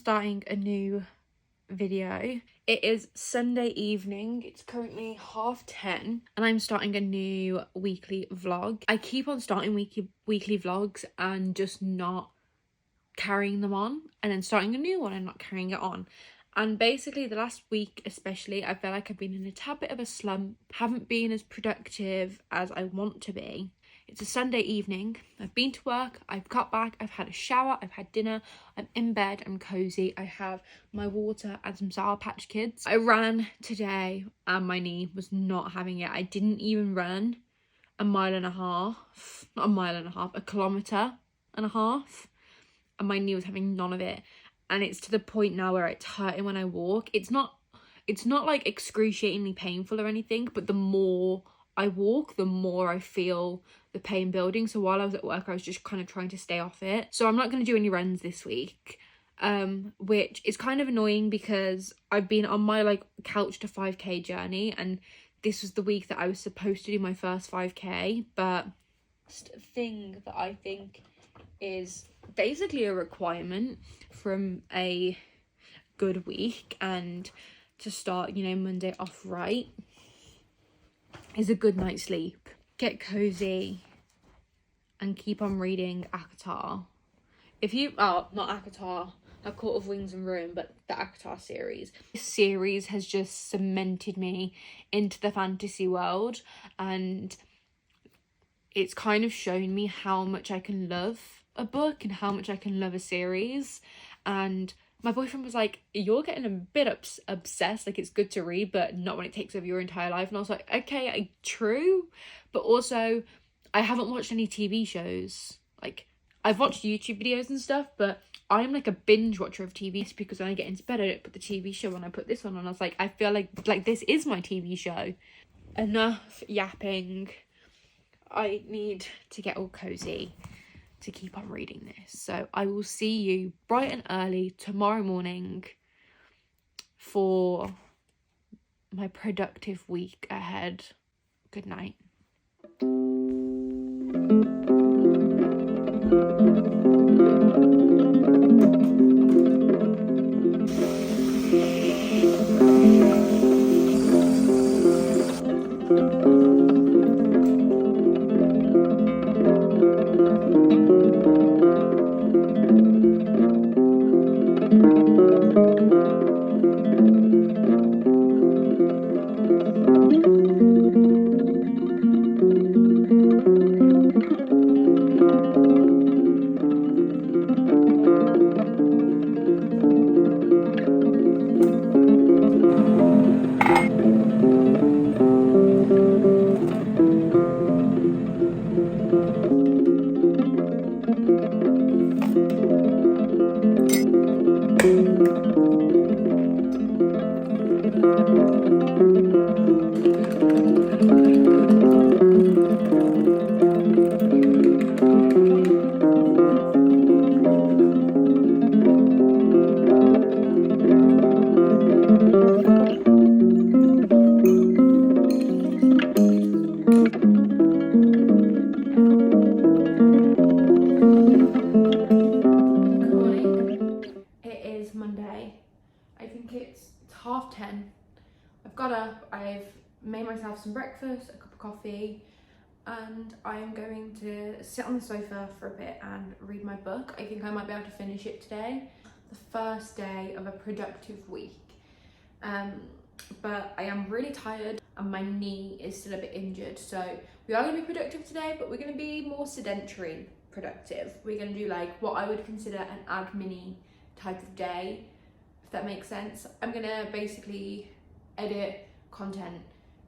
starting a new video. It is Sunday evening. It's currently 10:30 and I'm starting a new weekly vlog. I keep on starting weekly vlogs and just not carrying them on, and then starting a new one and not carrying it on. And basically the last week especially, I feel like I've been in a tad bit of a slump, haven't been as productive as I want to be. It's a Sunday evening, I've been to work, I've got back, I've had a shower, I've had dinner, I'm in bed, I'm cozy, I have my water and some Sour Patch Kids. I ran today and my knee was not having it. I didn't even run a kilometre and a half, and my knee was having none of it. And it's to the point now where it's hurting when I walk. It's not like excruciatingly painful or anything, but the more I walk, the more I feel the pain building. So while I was at work, I was just kind of trying to stay off it. So I'm not going to do any runs this week, which is kind of annoying because I've been on my like couch to 5k journey, and this was the week that I was supposed to do my first 5k. But just a thing that I think is basically a requirement from a good week and to start, you know, Monday off right, is a good night's sleep. Get cozy and keep on reading ACOTAR. Not ACOTAR, A Court of Wings and Ruin, but the ACOTAR series. This series has just cemented me into the fantasy world, and it's kind of shown me how much I can love a book and how much I can love a series. And my boyfriend was like, you're getting a bit obsessed, like it's good to read but not when it takes over your entire life. And I was like, okay, true, but also I haven't watched any TV shows. Like, I've watched YouTube videos and stuff, but I'm like a binge watcher of TV because when I get into bed I don't put the TV show on, I put this on, and I was like, I feel like this is my TV show. Enough yapping, I need to get all cozy to keep on reading this. So I will see you bright and early tomorrow morning for my productive week ahead. Good night. I've made myself some breakfast, a cup of coffee, and I am going to sit on the sofa for a bit and read my book. I think I might be able to finish it today. The first day of a productive week. But I am really tired and my knee is still a bit injured. So we are going to be productive today, but we're going to be more sedentary productive. We're going to do like what I would consider an admin-y type of day, if that makes sense. I'm going to basically edit content,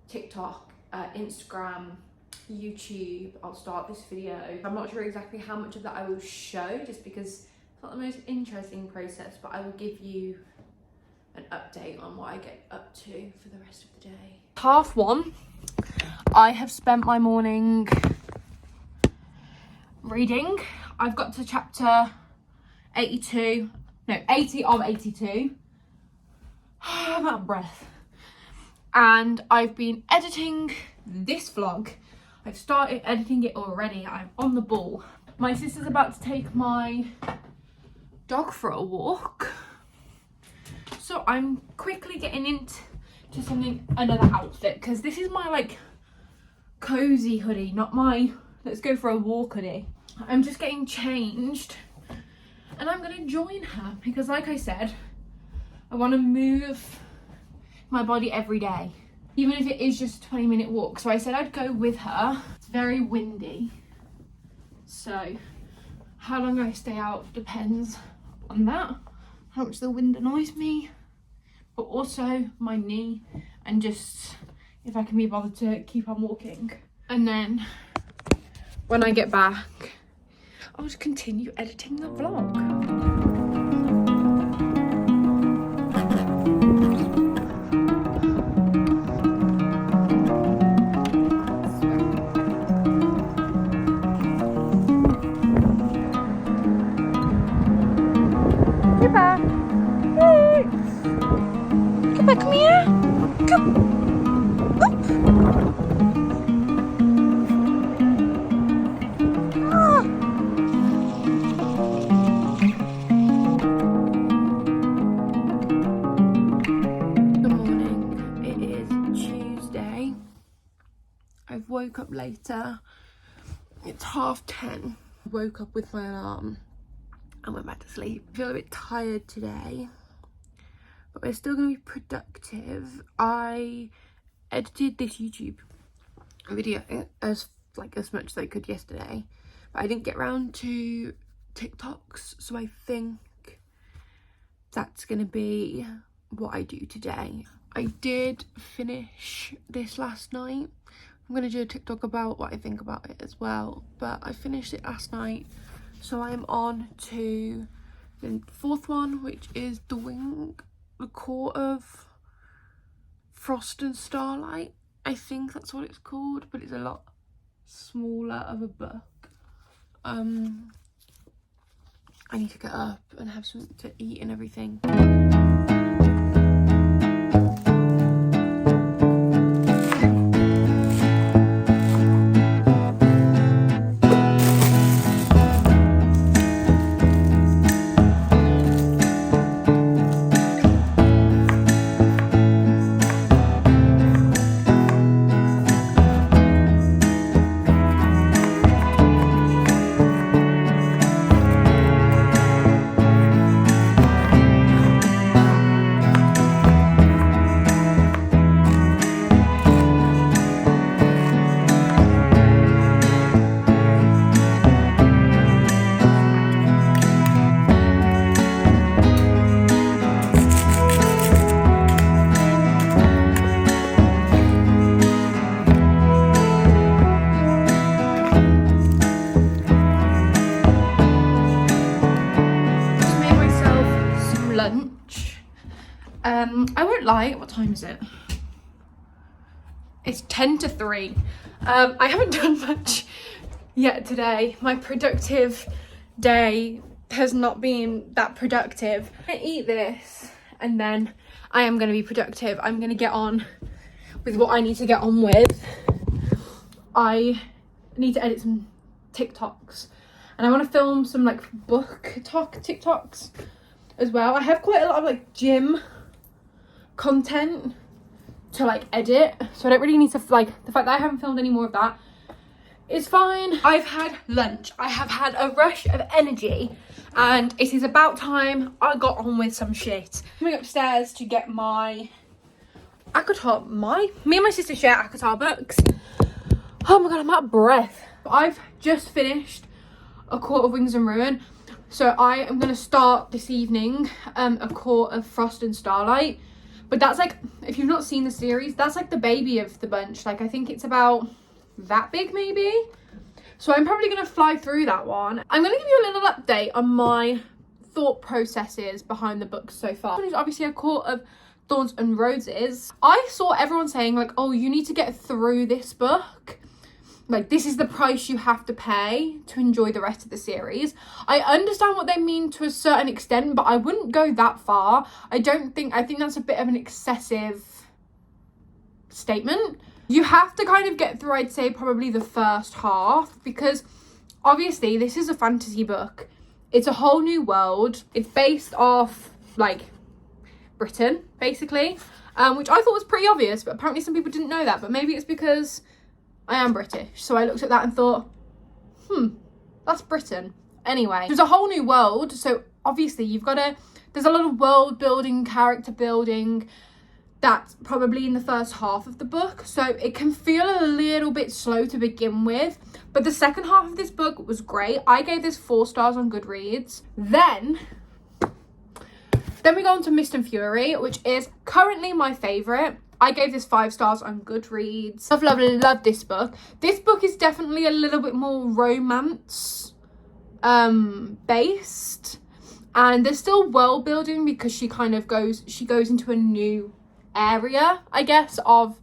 TikTok, Instagram, YouTube. I'll start this video. I'm not sure exactly how much of that I will show, just because it's not the most interesting process, but I will give you an update on what I get up to for the rest of the day. 1:30. I have spent my morning reading. I've got to chapter 80 of 82. I'm out of breath. And I've been editing this vlog. I've started editing it already. I'm on the ball. My sister's about to take my dog for a walk. So I'm quickly getting into another outfit, because this is my like cozy hoodie, not my let's go for a walk hoodie. I'm just getting changed and I'm gonna join her because, like I said, I want to move my body every day, even if it is just a 20-minute walk. So I said I'd go with her. It's very windy, so how long I stay out depends on that, how much the wind annoys me, but also my knee, and just if I can be bothered to keep on walking. And then when I get back, I'll just continue editing the vlog. Come here. Come. Up. Ah. Good morning. It is Tuesday. I've woke up later. It's 10:30. Woke up with my alarm and went back to sleep. I feel a bit tired today, but we're still going to be productive. I edited this YouTube video as much as I could yesterday, but I didn't get around to TikToks, so I think that's going to be what I do today. I did finish this last night. I'm going to do a TikTok about what I think about it as well, but I finished it last night, so I am on to the fourth one, which is The Court of Frost and Starlight. I think that's what it's called, but it's a lot smaller of a book. I need to get up and have something to eat and everything. Lunch. I won't lie, what time is it? It's 2:50. I haven't done much yet today. My productive day has not been that productive. I'm gonna eat this and then I am going to be productive. I'm going to get on with what I need to get on with. I need to edit some TikToks and I want to film some like book talk TikToks as well. I have quite a lot of like gym content to like edit, so I don't really need to like, the fact that I haven't filmed any more of that is fine. I've had lunch, I have had a rush of energy, and it is about time I got on with some shit. I'm going upstairs to get my ACOTAR, me and my sister share ACOTAR books. Oh my god, I'm out of breath. I've just finished A Court of Wings and Ruin, so I am going to start this evening A Court of Frost and Starlight. But that's like, if you've not seen the series, that's like the baby of the bunch. Like, I think it's about that big maybe. So I'm probably going to fly through that one. I'm going to give you a little update on my thought processes behind the book so far. It's obviously A Court of Thorns and Roses. I saw everyone saying like, oh, you need to get through this book. Like, this is the price you have to pay to enjoy the rest of the series. I understand what they mean to a certain extent, but I wouldn't go that far. I think that's a bit of an excessive statement. You have to kind of get through, I'd say, probably the first half, because obviously this is a fantasy book. It's a whole new world. It's based off like Britain, basically, which I thought was pretty obvious, but apparently some people didn't know that. But maybe it's because I am British. So I looked at that and thought, that's Britain. Anyway, there's a whole new world. So obviously there's a lot of world building, character building, that's probably in the first half of the book, so it can feel a little bit slow to begin with, but the second half of this book was great. I gave this 4 stars on Goodreads. Then we go on to Mist and Fury, which is currently my favorite. I gave this 5 stars on Goodreads. Love this book. This book is definitely a little bit more romance based, and there's still world building because she goes into a new area, I guess, of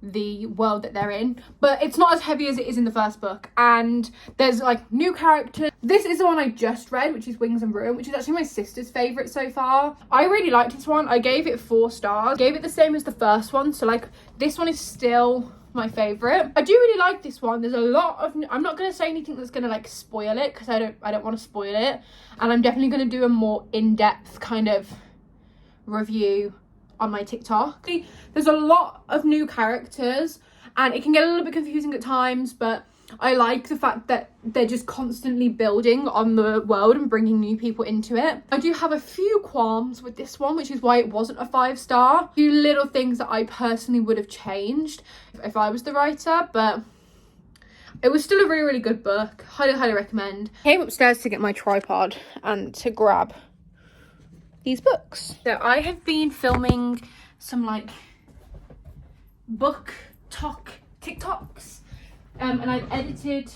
the world that they're in, but it's not as heavy as it is in the first book, and there's like new characters. This is the one I just read, which is Wings and Ruin, which is actually my sister's favorite so far. I really liked this one. I gave it 4 stars. Gave it the same as the first one, so like this one is still my favorite. I do really like this one. There's a lot of, I'm not going to say anything that's going to like spoil it, because I don't want to spoil it, and I'm definitely going to do a more in-depth kind of review on my TikTok. There's a lot of new characters and it can get a little bit confusing at times, but I like the fact that they're just constantly building on the world and bringing new people into it. I do have a few qualms with this one, which is why it wasn't a 5 star. A few little things that I personally would have changed if I was the writer, but it was still a really, really good book. Highly recommend. I came upstairs to get my tripod and to grab these books. So I have been filming some like book talk TikToks, and I've edited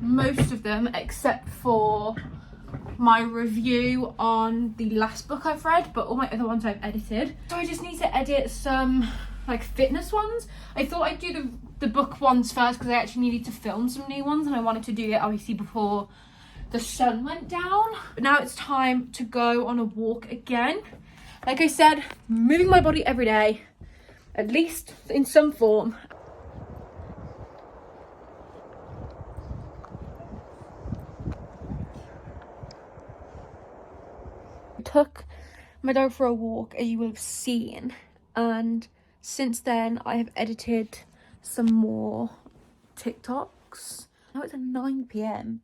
most of them except for my review on the last book I've read, but all my other ones I've edited. So I just need to edit some like fitness ones. I thought I'd do the book ones first because I actually needed to film some new ones, and I wanted to do it obviously before the sun went down. But now it's time to go on a walk again. Like I said, moving my body every day, at least in some form. I took my dog for a walk, as you will have seen, and since then I have edited some more TikToks. Now it's at 9 p.m.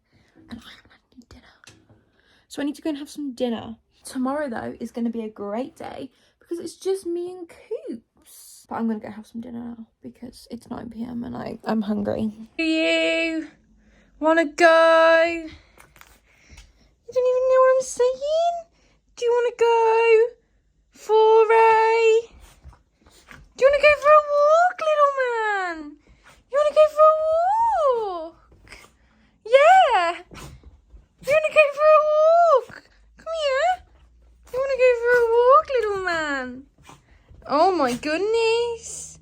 and I haven't had any dinner, so I need to go and have some dinner. Tomorrow though is going to be a great day because it's just me and Coops, but I'm going to go have some dinner now because it's 9 p.m. and I'm hungry. Do you want to go? You don't even know what I'm saying? Do you want to go for a... Do you want to go for a walk, little man? You want to go for a walk? Yeah. You want to go for a walk? Come here. You want to go for a walk, little man? Oh my goodness.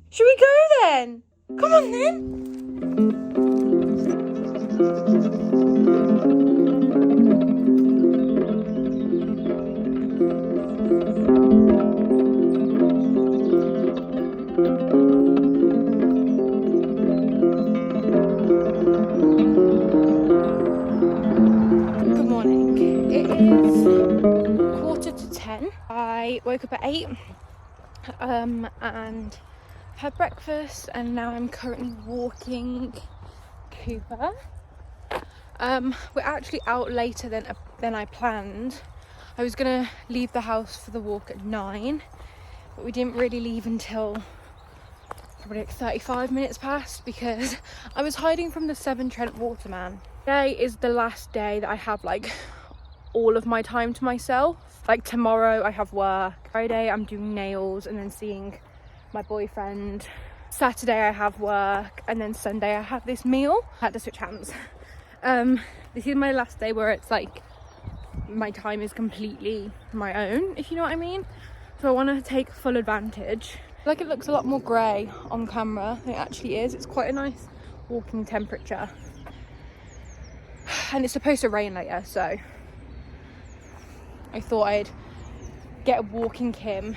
Should we go then? Come on then. I woke up at 8 and had breakfast, and now I'm currently walking Cooper. We're actually out later than I planned. I was gonna leave the house for the walk at 9, but we didn't really leave until probably like 35 minutes past because I was hiding from the Severn Trent waterman. Today is the last day that I have like all of my time to myself. Like tomorrow I have work, Friday I'm doing nails and then seeing my boyfriend, Saturday I have work, and then Sunday I have this meal. I had to switch hands. This is my last day where it's like my time is completely my own, if you know what I mean. So I want to take full advantage. Like, it looks a lot more grey on camera than it actually is. It's quite a nice walking temperature, and it's supposed to rain later, so I thought I'd get walking Kim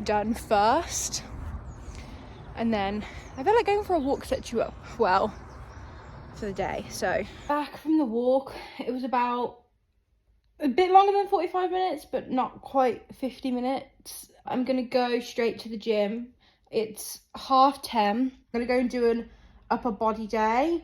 done first, and then I feel like going for a walk sets you up well for the day. So back from the walk, it was about a bit longer than 45 minutes, but not quite 50 minutes. I'm gonna go straight to the gym. It's 10:30. I'm gonna go and do an upper body day.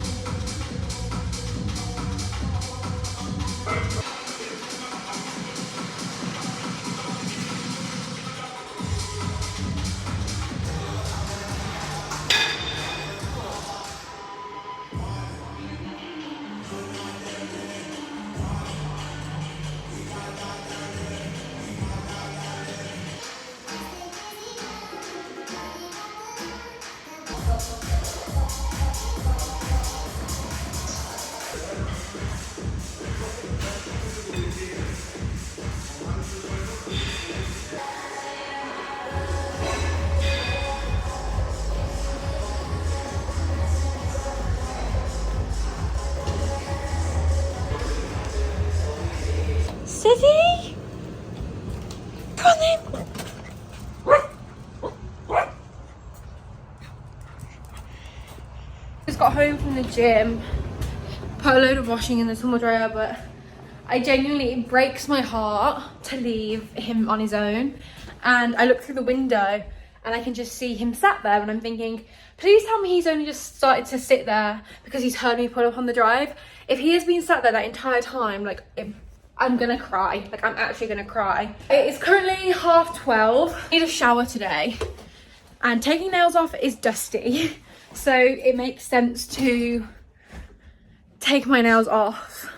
City? Come on then. Just got home from the gym, put a load of washing in the tumble dryer, but I genuinely, it breaks my heart to leave him on his own. And I look through the window and I can just see him sat there, and I'm thinking, please tell me he's only just started to sit there because he's heard me pull up on the drive. If he has been sat there that entire time, like, I'm gonna cry. Like, I'm actually gonna cry. It is currently 12:30. I need a shower today, and taking nails off is dusty. So it makes sense to take my nails off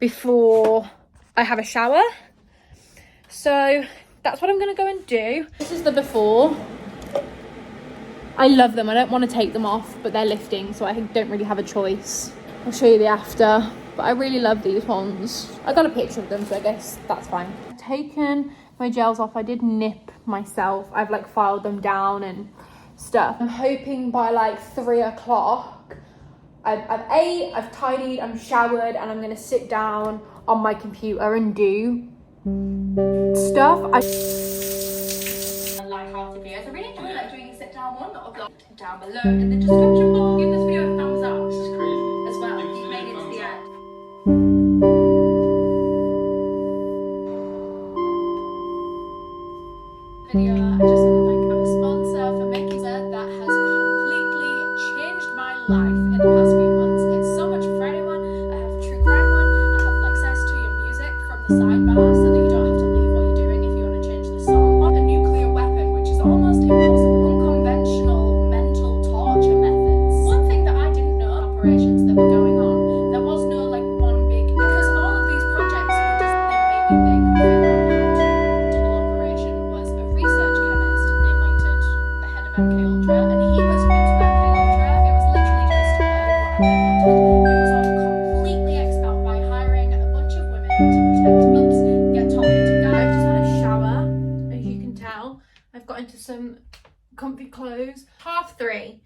before I have a shower. So that's what I'm gonna go and do. This is the before. I love them. I don't want to take them off, but they're lifting, so I don't really have a choice. I'll show you the after, but I really love these ones. I got a picture of them, so I guess that's fine. I've taken my gels off. I did nip myself. I've like filed them down and stuff. I'm hoping by like 3 o'clock I've ate, I've tidied, I'm showered, and I'm gonna sit down on my computer and do stuff. Light-hearted videos. I really enjoy like doing a sit down one that I've got down below in the description box. Give this video a thumbs up. This is crazy. As well, if you made it to the end. Video. I just want to thank our sponsor for making it that has completely changed my life in the past few months. It's so much for anyone. I have a true crime one. I have access to your music from the sidebar so that you don't have to leave what you're doing if you want to change the song. A nuclear weapon, which is almost impossible. Unconventional mental torture methods. One thing that I didn't know, operations that were going on, there was no like one big, because all of these projects were just, they made me think operation was a research chemist named Langton, the head of MK Ultra, and he was into MK Ultra. It was literally just whatever. It was all completely expelled by hiring a bunch of women to protect us, get told to go. I've just had a shower, as you can tell. I've got into some comfy clothes. 3:30.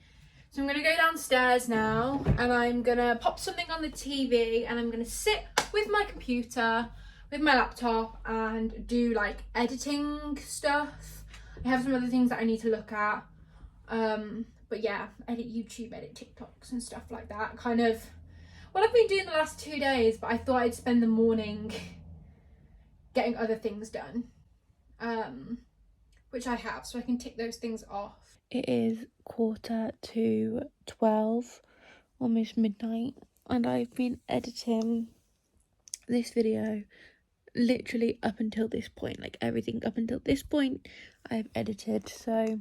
So I'm gonna go downstairs now, and I'm gonna pop something on the TV, and I'm gonna sit with my computer, with my laptop, and do like editing stuff. I have some other things that I need to look at. But yeah, edit YouTube, edit TikToks and stuff like that. Kind of what I've been doing the last 2 days, but I thought I'd spend the morning getting other things done. Which I have, so I can tick those things off. It is 12:15, almost midnight, and I've been editing this video literally up until this point. Like, everything up until this point I've edited, so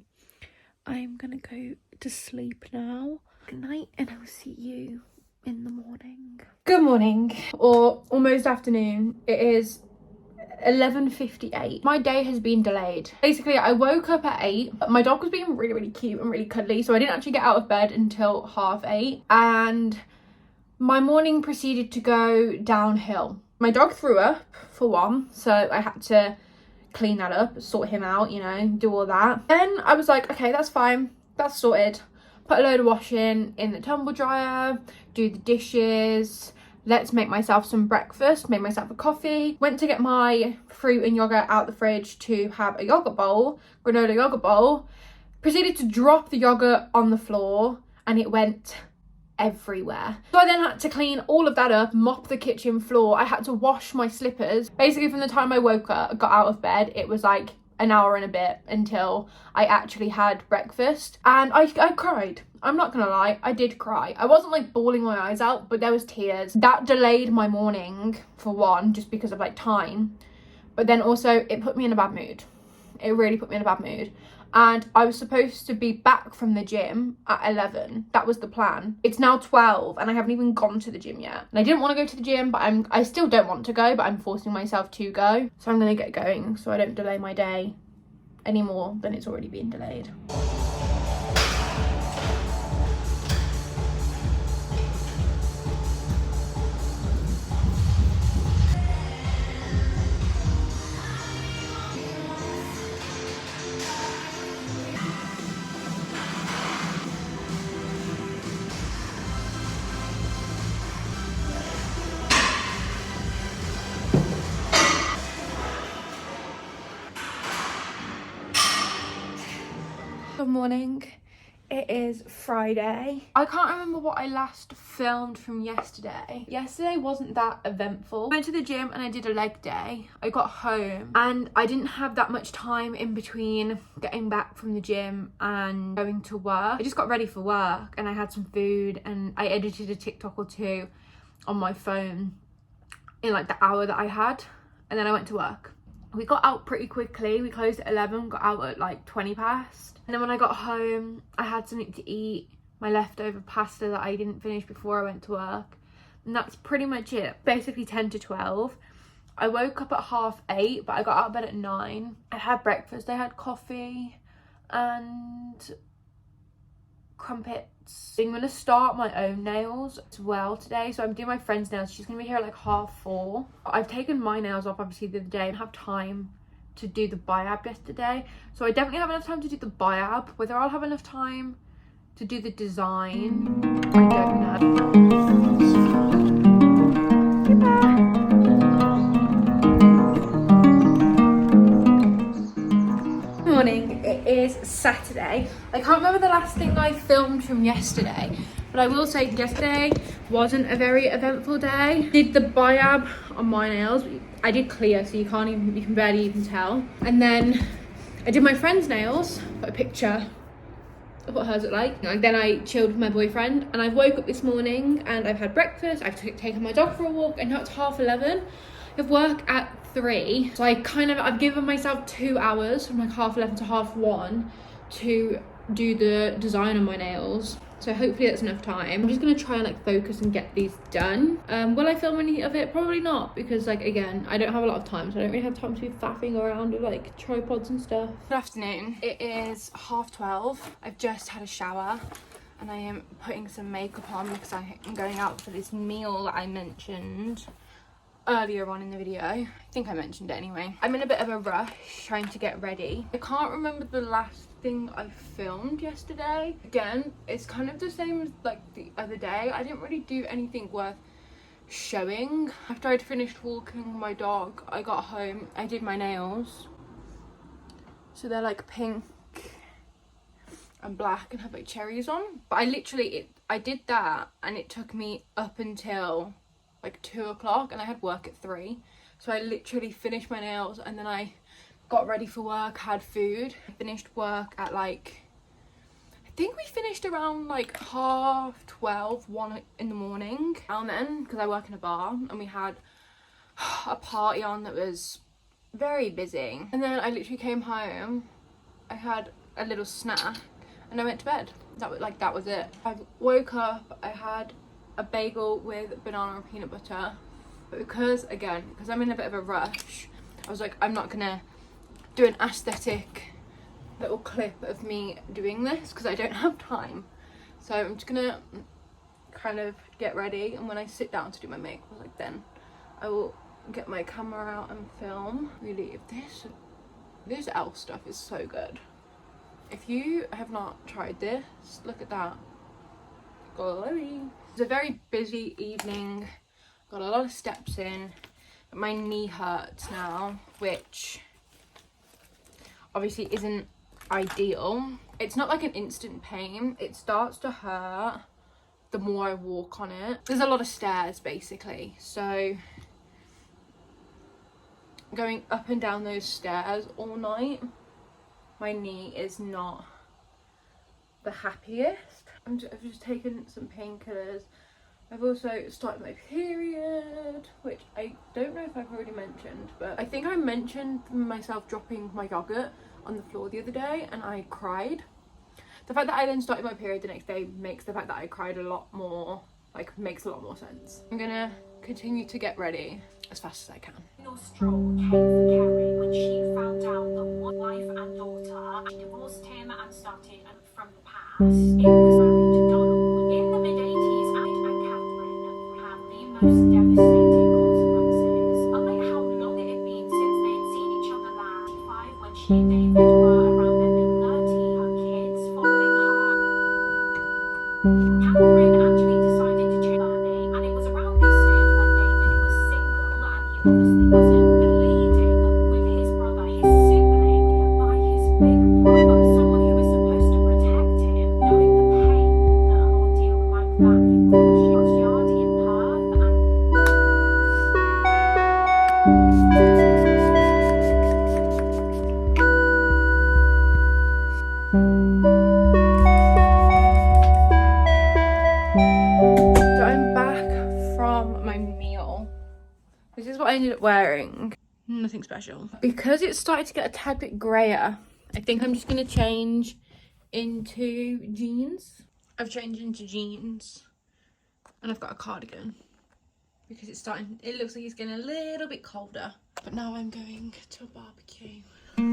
I'm gonna go to sleep now. Good night, and I'll see you in the morning. Good morning, or almost afternoon. It is 11:58. My day has been delayed. Basically, I woke up at 8. My dog was being really cute and really cuddly, so I didn't actually get out of bed until 8:30, and my morning proceeded to go downhill. My dog threw up for one, so I had to clean that up, sort him out, you know, do all that. Then I was like, okay, that's fine, that's sorted. Put a load of washing in the tumble dryer, do the dishes, let's make myself some breakfast, made myself a coffee, went to get my fruit and yogurt out the fridge to have a yogurt bowl, granola yogurt bowl, proceeded to drop the yogurt on the floor, and it went everywhere. So I then had to clean all of that up, mop the kitchen floor. I had to wash my slippers. Basically from the time I woke up, got out of bed, it was like an hour and a bit until I actually had breakfast. And I cried. I'm not gonna lie, I did cry. I wasn't like bawling my eyes out, but there was tears. That delayed my morning, for one, just because of like time. But then also it put me in a bad mood. It really put me in a bad mood. And I was supposed to be back from the gym at 11. That was the plan. It's now 12 and I haven't even gone to the gym yet. And I didn't want to go to the gym, but I still don't want to go, but I'm forcing myself to go. So I'm going to get going so I don't delay my day any more than it's already been delayed. Good morning. It is Friday. I can't remember what I last filmed from yesterday. Yesterday wasn't that eventful. I went to the gym and I did a leg day. I got home and I didn't have that much time in between getting back from the gym and going to work. I just got ready for work and I had some food and I edited a TikTok or two on my phone in like the hour that I had, and then I went to work. We got out pretty quickly. We closed at 11, got out at like 20 past. And then when I got home, I had something to eat, my leftover pasta that I didn't finish before I went to work. And that's pretty much it. Basically 10 to 12. I woke up at 8:30, but I got out of bed at 9. I had breakfast. I had coffee and crumpets. I'm going to start my own nails as well today. So I'm doing my friend's nails. She's going to be here at like 4:30. I've taken my nails off obviously the other day. I didn't have time to do the biab yesterday. So I definitely have enough time to do the biab. Whether I'll have enough time to do the design, I don't know. Morning, it is Saturday. I can't remember the last thing I filmed from yesterday, but I will say yesterday wasn't a very eventful day. Did the biab on my nails. I did clear, so you can barely even tell. And then I did my friend's nails, put a picture of what hers look like. And then I chilled with my boyfriend, and I woke up this morning and I've had breakfast. I've taken my dog for a walk, and now it's 11:30. I have work at 3, so I've given myself 2 hours from like 11:30 to 1:30 to do the design on my nails. So hopefully that's enough time. I'm just gonna try and like focus and get these done. Will I film any of it? Probably not, because like again, I don't have a lot of time, so I don't really have time to be faffing around with like tripods and stuff. Good afternoon. It is 12:30. I've just had a shower and I am putting some makeup on because I am going out for this meal that I mentioned earlier on in the video. I think I mentioned it anyway. I'm in a bit of a rush trying to get ready. I can't remember the last thing I filmed yesterday. Again, it's kind of the same as like the other day. I didn't really do anything worth showing. After I'd finished walking my dog, I got home, I did my nails. So they're like pink and black and have like cherries on. But I did that and it took me up until like 2 o'clock and I had work at 3. So I literally finished my nails and then I got ready for work, had food. I finished work at like, I think we finished around like 12:30, 1 in the morning. And then, because I work in a bar, and we had a party on that was very busy. And then I literally came home, I had a little snack and I went to bed. That was it. I woke up, I had a bagel with banana and peanut butter, but because I'm in a bit of a rush, I was like, I'm not gonna do an aesthetic little clip of me doing this because I don't have time. So I'm just gonna kind of get ready, and when I sit down to do my makeup, like then I will get my camera out and film. Really, if this elf stuff is so good. If you have not tried this, look at that. Glowy. It's a very busy evening, got a lot of steps in, but my knee hurts now, which obviously isn't ideal. It's not like an instant pain, it starts to hurt the more I walk on it. There's a lot of stairs basically, so going up and down those stairs all night, my knee is not the happiest. I've just taken some painkillers. I've also started my period, which I don't know if I've already mentioned, but I think I mentioned myself dropping my yogurt on the floor the other day and I cried. The fact that I then started my period the next day makes the fact that I cried a lot more, like, makes a lot more sense. I'm gonna continue to get ready as fast as I can. Your straw came for Kerry when she found out that one wife and daughter divorced him and started from the past. It was married to Donald. In the mid-80s, Anne and Catherine had the most devastating consequences. Unlike how long it had been since they'd seen each other last, 5 when she and David were around their mid-30s, her kids following her. Catherine actually decided to change Bernie, and it was around this stage when David was single and he obviously wasn't bleeding with his brother, his sibling, by his big brother, someone who was supposed to protect him, knowing the pain that an ordeal like that can cause. She was yard in Perth and So I'm back from my meal. This is what I ended up wearing. Nothing special. Because it started to get a tad bit grayer, I think I'm just going to change into jeans. I've changed into jeans and I've got a cardigan because it looks like it's getting a little bit colder. But now I'm going to a barbecue. Good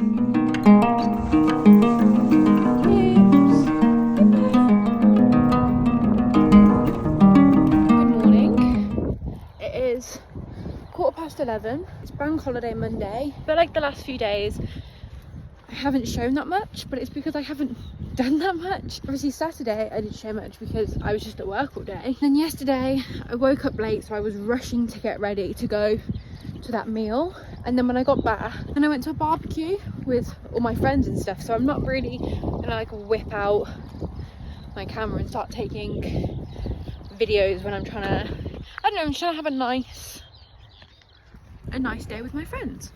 morning. It is 11:15. It's bank holiday Monday. But like the last few days, I haven't shown that much, but it's because I haven't done that much. Obviously Saturday I didn't show much because I was just at work all day. Then yesterday I woke up late, so I was rushing to get ready to go to that meal. And then when I got back, then I went to a barbecue with all my friends and stuff, so I'm not really gonna like whip out my camera and start taking videos when I'm trying to, I don't know, I'm trying to have a nice day with my friends.